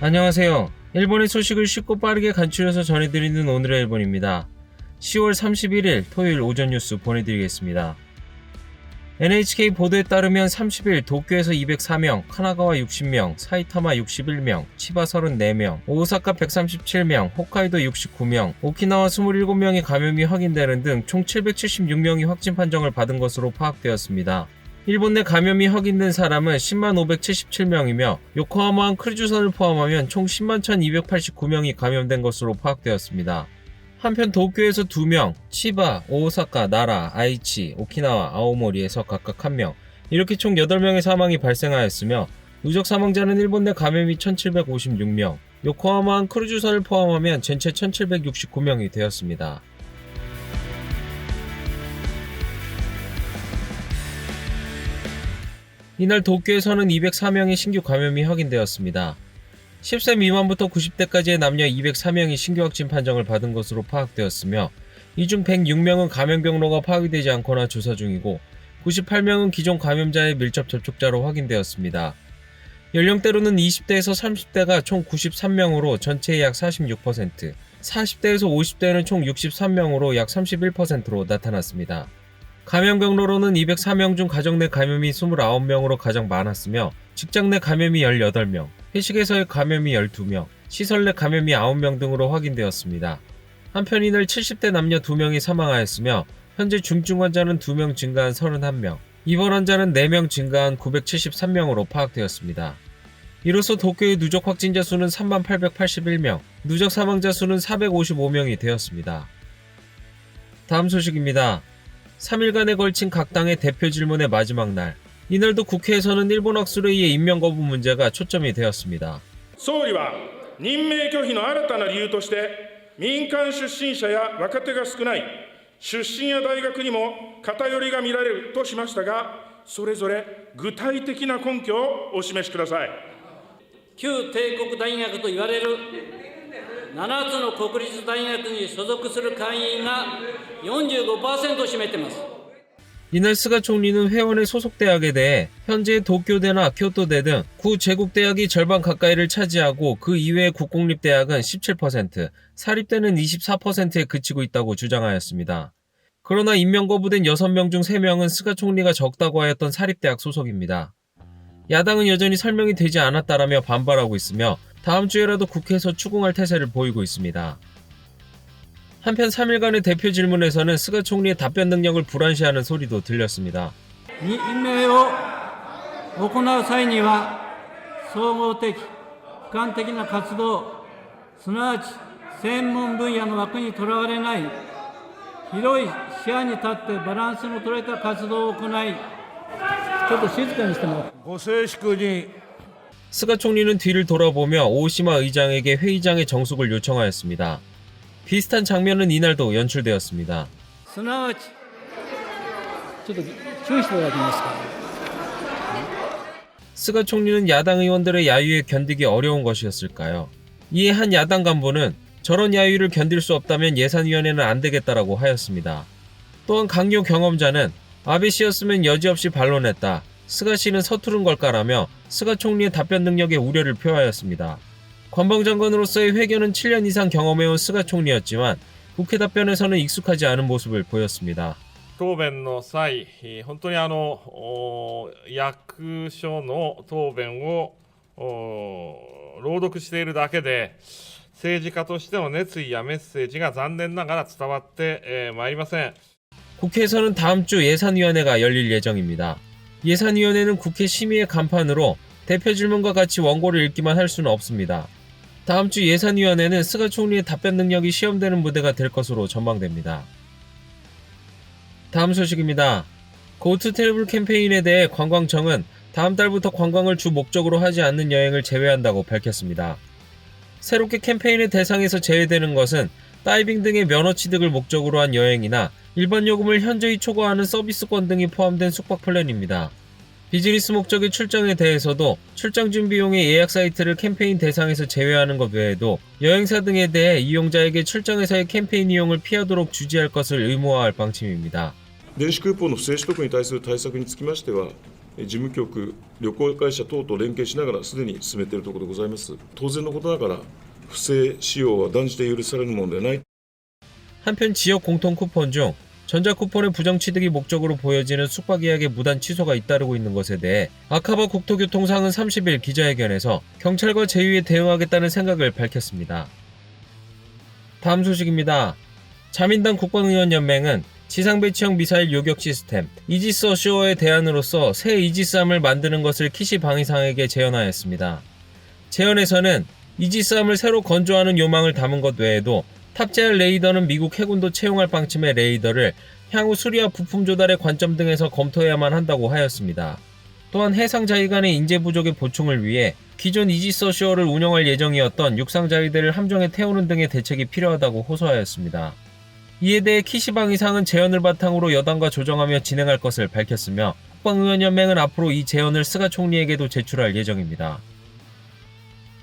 안녕하세요. 일본의 소식을 쉽고 빠르게 간추려서 전해드리는 오늘의 일본입니다. 10월 31일 토요일 오전 뉴스 보내드리겠습니다. NHK 보도에 따르면 30일 도쿄에서 204명, 카나가와 60명, 사이타마 61명, 치바 34명, 오사카 137명, 홋카이도 69명, 오키나와 27명이 감염이 확인되는 등 총 776명이 확진 판정을 받은 것으로 파악되었습니다. 일본 내 감염이 확인된 사람은 10만 577명이며 요코하마항 크루즈선을 포함하면 총 10만 1289명이 감염된 것으로 파악되었습니다. 한편 도쿄에서 2명, 치바, 오사카, 나라, 아이치, 오키나와, 아오모리에서 각각 1명, 이렇게 총 8명의 사망이 발생하였으며 누적 사망자는 일본 내 감염이 1756명, 요코하마항 크루즈선을 포함하면 전체 1769명이 되었습니다. 이날 도쿄에서는 204명의 신규 감염이 확인되었습니다. 10세 미만부터 90대까지의 남녀 204명이 신규 확진 판정을 받은 것으로 파악되었으며 이 중 106명은 감염 경로가 파악이 되지 않거나 조사 중이고 98명은 기존 감염자의 밀접 접촉자로 확인되었습니다. 연령대로는 20대에서 30대가 총 93명으로 전체의 약 46%, 40대에서 50대는 총 63명으로 약 31%로 나타났습니다. 감염 경로로는 204명 중 가정 내 감염이 29명으로 가장 많았으며 직장 내 감염이 18명, 회식에서의 감염이 12명, 시설 내 감염이 9명 등으로 확인되었습니다. 한편 이날 70대 남녀 2명이 사망하였으며 현재 중증 환자는 2명 증가한 31명, 입원 환자는 4명 증가한 973명으로 파악되었습니다. 이로써 도쿄의 누적 확진자 수는 3881명, 누적 사망자 수는 455명이 되었습니다. 다음 소식입니다. 3일간에 걸친 각 당의 대표 질문의 마지막 날, 이날도 국회에서는 일본 학술에 의해 임명 거부 문제가 초점이 되었습니다. 総理は任命拒否の新たな理由として民間出身者や若手が少ない出身や大学にも偏りが見られるとしましたが、それぞれ具体的な根拠をお示しください。旧帝国大学と言われる7つの国立大学に所属する会員が 45% を占めています。 이날 스가 총리는 회원의 소속 대학에 대해 현재의 도쿄대나 교토대 등 구제국대학이 절반 가까이를 차지하고 그 이외의 국공립대학은 17%, 사립대는 24%에 그치고 있다고 주장하였습니다. 그러나 임명 거부된 6명 중 3명은 스가 총리가 적다고 하였던 사립대학 소속입니다. 야당은 여전히 설명이 되지 않았다라며 반발하고 있으며 다음 주에라도 국회에서 추궁할 태세를 보이고 있습니다. 한편 3일간의 대표 질문에서는 스가 총리의 답변 능력을 불안시하는 소리도 들렸습니다. 任命を行う際には総合的、俯瞰的な活動、すなわち専門分野の枠にとらわれない広い視野に立ってバランスの取れた活動を行い、ちょっと静かにしてもらって。ご静粛に。 스가 총리는 뒤를 돌아보며 오시마 의장에게 회의장의 정숙을 요청하였습니다. 비슷한 장면은 이날도 연출되었습니다. すなわちちょっと注意していただけますか。 스가 총리는 야당 의원들의 야유에 견디기 어려운 것이었을까요? 이에 한 야당 간부는 저런 야유를 견딜 수 없다면 예산위원회는 안 되겠다라고 하였습니다. 또한 강요 경험자는 아베 씨였으면 여지없이 반론했다. 스가 씨는 서투른 걸까라며 스가 총리의 답변 능력에 우려를 표하였습니다. 관방장관으로서의 회견은 7년 이상 경험해온 스가 총리였지만 국회 답변에서는 익숙하지 않은 모습을 보였습니다. 答弁の際、本当に役所の答弁を朗読しているだけで、政治家としての熱意やメッセージが残念ながら伝わってまいりません。 국회에서는 다음 주 예산위원회가 열릴 예정입니다. 예산위원회는 국회 심의의 간판으로 대표 질문과 같이 원고를 읽기만 할 수는 없습니다. 다음 주 예산위원회는 스가 총리의 답변 능력이 시험되는 무대가 될 것으로 전망됩니다. 다음 소식입니다. 고투 트래블 캠페인에 대해 관광청은 다음 달부터 관광을 주 목적으로 하지 않는 여행을 제외한다고 밝혔습니다. 새롭게 캠페인의 대상에서 제외되는 것은 다이빙 등의 면허 취득을 목적으로 한 여행이나 일반 요금을 현저히 초과하는 서비스권 등이 포함된 숙박 플랜입니다. 비즈니스 목적의 출장에 대해서도 출장 준비용의 예약 사이트를 캠페인 대상에서 제외하는 것 외에도 여행사 등에 대해 이용자에게 출장에서의 캠페인 이용을 피하도록 주지할 것을 의무화할 방침입니다. 電子クーポンの不正取得に対する対策につきましては、事務局、旅行会社等と連携しながらすでに進めているところでございます。当然のことながら不正使用は断じて許されるものではない。 한편 지역 공통 쿠폰 중 전자쿠폰의 부정취득이 목적으로 보여지는 숙박예약의 무단 취소가 잇따르고 있는 것에 대해 아카바 국토교통상은 30일 기자회견에서 경찰과 제휴에 대응하겠다는 생각을 밝혔습니다. 다음 소식입니다. 자민당 국방의원연맹은 지상배치형 미사일 요격 시스템 이지스 어쇼어의 대안으로서 새 이지스함을 만드는 것을 키시방위상에게 제언하였습니다. 제언에서는 이지스함을 새로 건조하는 요망을 담은 것 외에도 탑재할 레이더는 미국 해군도 채용할 방침의 레이더를 향후 수리와 부품 조달의 관점 등에서 검토해야만 한다고 하였습니다. 또한 해상자위 간의 인재 부족의 보충을 위해 기존 이지스 어쇼어를 운영할 예정이었던 육상자위대를 함정에 태우는 등의 대책이 필요하다고 호소하였습니다. 이에 대해 키시방위상은 제언을 바탕으로 여당과 조정하며 진행할 것을 밝혔으며 국방의원연맹은 앞으로 이 제언을 스가 총리에게도 제출할 예정입니다.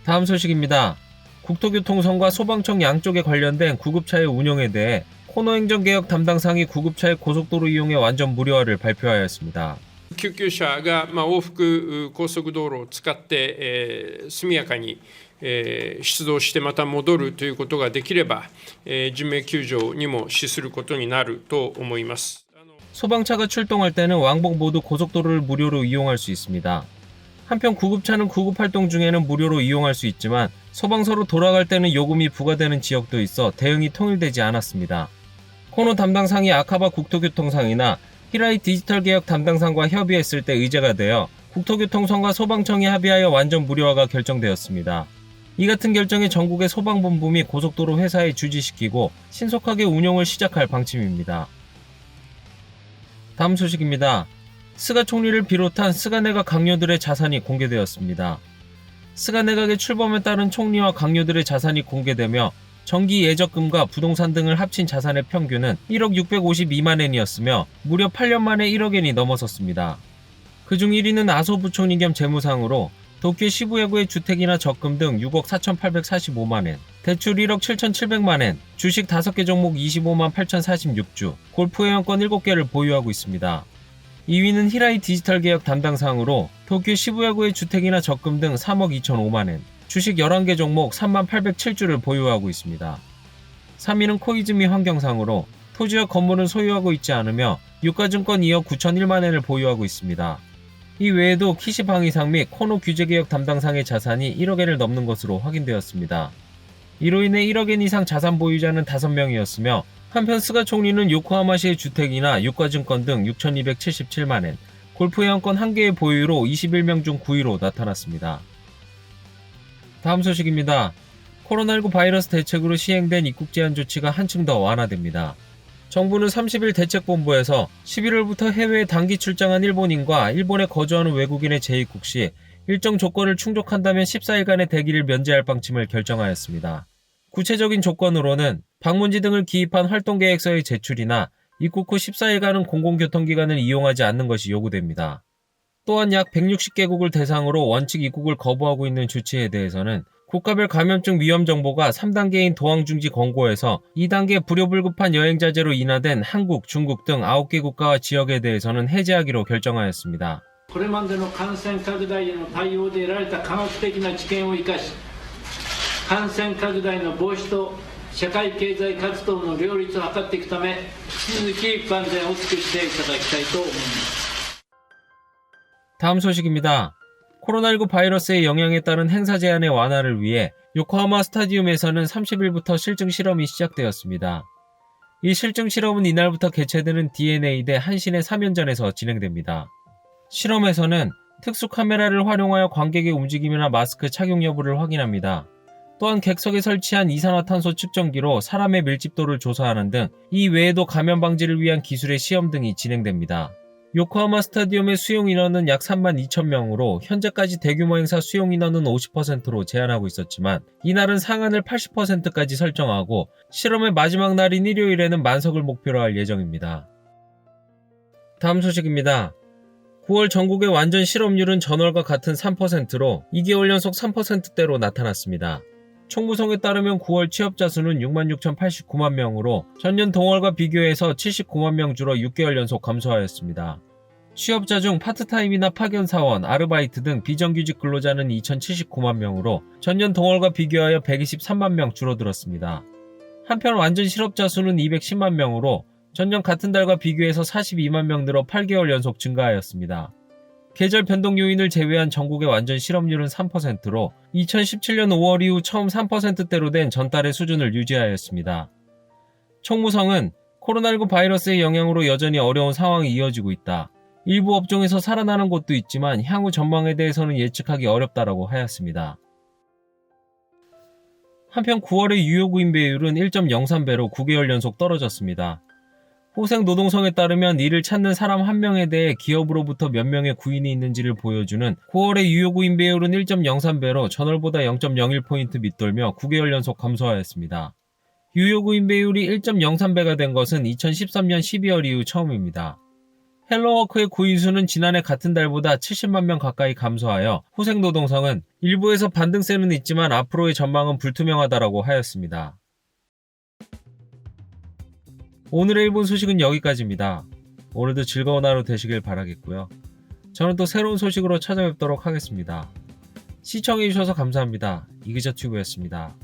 다음 소식입니다. 국토교통청과 소방청 양쪽에 관련된 구급차의 운영에 대해 코너행정개혁 담당상이 구급차의 고속도로 이용의 완전 무료화를 발표하였습니다. 救急車が往復高速道路を使って、速やかに、出動してまた戻るということができれば、人命救助にも資することになると思います。 소방차가 출동할 때는 왕복 모두 고속도로를 무료로 이용할 수 있습니다. 한편 구급차는 구급활동 중에는 무료로 이용할 수 있지만 소방서로 돌아갈 때는 요금이 부과되는 지역도 있어 대응이 통일되지 않았습니다. 코너 담당상이 아카바 국토교통상이나 히라이 디지털개혁 담당상과 협의했을 때 의제가 되어 국토교통청과 소방청이 합의하여 완전 무료화가 결정되었습니다. 이 같은 결정에 전국의 소방본부 및 고속도로 회사에 주지시키고 신속하게 운용을 시작할 방침입니다. 다음 소식입니다. 스가 총리를 비롯한 스가 내각 강요들의 자산이 공개되었습니다. 스가 내각의 출범에 따른 총리와 강요들의 자산이 공개되며 정기 예적금과 부동산 등을 합친 자산의 평균은 1억 652만엔이었으며 무려 8년 만에 1억엔이 넘어섰습니다. 그중 1위는 아소 부총리 겸 재무상으로 도쿄 시부야구의 주택이나 적금 등 6억 4,845만엔, 대출 1억 7,700만엔, 주식 5개 종목 25만 8,046주, 골프 회원권 7개를 보유하고 있습니다. 2위는 히라이 디지털개혁 담당상으로 도쿄 시부야구의 주택이나 적금 등 3억 2,005만엔, 주식 11개 종목 3만 807주를 보유하고 있습니다. 3위는 코이즈미 환경상으로 토지와 건물은 소유하고 있지 않으며 유가증권 2억 9,001만엔을 보유하고 있습니다. 이 외에도 키시방위상 및 코노 규제개혁 담당상의 자산이 1억엔을 넘는 것으로 확인되었습니다. 이로 인해 1억엔 이상 자산 보유자는 5명이었으며 한편 스가 총리는 요코하마시의 주택이나 유가증권 등 6,277만엔, 골프 회원권 1개의 보유로 21명 중 9위로 나타났습니다. 다음 소식입니다. 코로나19 바이러스 대책으로 시행된 입국 제한 조치가 한층 더 완화됩니다. 정부는 30일 대책본부에서 11월부터 해외에 단기 출장한 일본인과 일본에 거주하는 외국인의 재입국 시 일정 조건을 충족한다면 14일간의 대기를 면제할 방침을 결정하였습니다. 구체적인 조건으로는 방문지 등을 기입한 활동계획서의 제출이나 입국 후 14일간은 공공교통기관을 이용하지 않는 것이 요구됩니다. 또한 약 160개국을 대상으로 원칙 입국을 거부하고 있는 조치에 대해서는 국가별 감염증 위험 정보가 3단계인 도항중지 권고에서 2단계 불효불급한 여행자제로 인하된 한국, 중국 등 9개 국가와 지역에 대해서는 해제하기로 결정하였습니다. これまでの感染拡大への対応で得られた科学的な知見を生かし、感染拡大の防止と社会経済活動の両立を図っていくため、引き続き万全を尽くしていただきたいと思います。 다음 소식입니다. 코로나19 바이러스의 영향에 따른 행사 제한의 완화를 위해 요코하마 스타디움에서는 30일부터 실증 실험이 시작되었습니다. 이 실증 실험은 이날부터 개최되는 DNA 대 한신의 3연전에서 진행됩니다. 실험에서는 특수 카메라를 활용하여 관객의 움직임이나 마스크 착용 여부를 확인합니다. 또한 객석에 설치한 이산화탄소 측정기로 사람의 밀집도를 조사하는 등 이 외에도 감염 방지를 위한 기술의 시험 등이 진행됩니다. 요코하마 스타디움의 수용 인원은 약 3만 2천 명으로 현재까지 대규모 행사 수용 인원은 50%로 제한하고 있었지만 이날은 상한을 80%까지 설정하고 실험의 마지막 날인 일요일에는 만석을 목표로 할 예정입니다. 다음 소식입니다. 9월 전국의 완전 실업률은 전월과 같은 3%로 2개월 연속 3%대로 나타났습니다. 총무성에 따르면 9월 취업자 수는 66,089만 명으로 전년 동월과 비교해서 79만 명 줄어 6개월 연속 감소하였습니다. 취업자 중 파트타임이나 파견 사원, 아르바이트 등 비정규직 근로자는 2,079만 명으로 전년 동월과 비교하여 123만 명 줄어들었습니다. 한편 완전 실업자 수는 210만 명으로 전년 같은 달과 비교해서 42만 명 늘어 8개월 연속 증가하였습니다. 계절 변동 요인을 제외한 전국의 완전 실업률은 3%로 2017년 5월 이후 처음 3%대로 된 전달의 수준을 유지하였습니다. 총무성은 코로나19 바이러스의 영향으로 여전히 어려운 상황이 이어지고 있다. 일부 업종에서 살아나는 곳도 있지만 향후 전망에 대해서는 예측하기 어렵다라고 하였습니다. 한편 9월의 유효구인 배율은 1.03배로 9개월 연속 떨어졌습니다. 호생노동성에 따르면 이를 찾는 사람 1명에 대해 기업으로부터 몇 명의 구인이 있는지를 보여주는 9월의 유효구인 배율은 1.03배로 전월보다 0.01포인트 밑돌며 9개월 연속 감소하였습니다. 유효구인 배율이 1.03배가 된 것은 2013년 12월 이후 처음입니다. 헬로워크의 구인수는 지난해 같은 달보다 70만 명 가까이 감소하여 호생노동성은 일부에서 반등세는 있지만 앞으로의 전망은 불투명하다라고 하였습니다. 오늘의 일본 소식은 여기까지입니다. 오늘도 즐거운 하루 되시길 바라겠고요. 저는 또 새로운 소식으로 찾아뵙도록 하겠습니다. 시청해주셔서 감사합니다. 이그저튜브였습니다.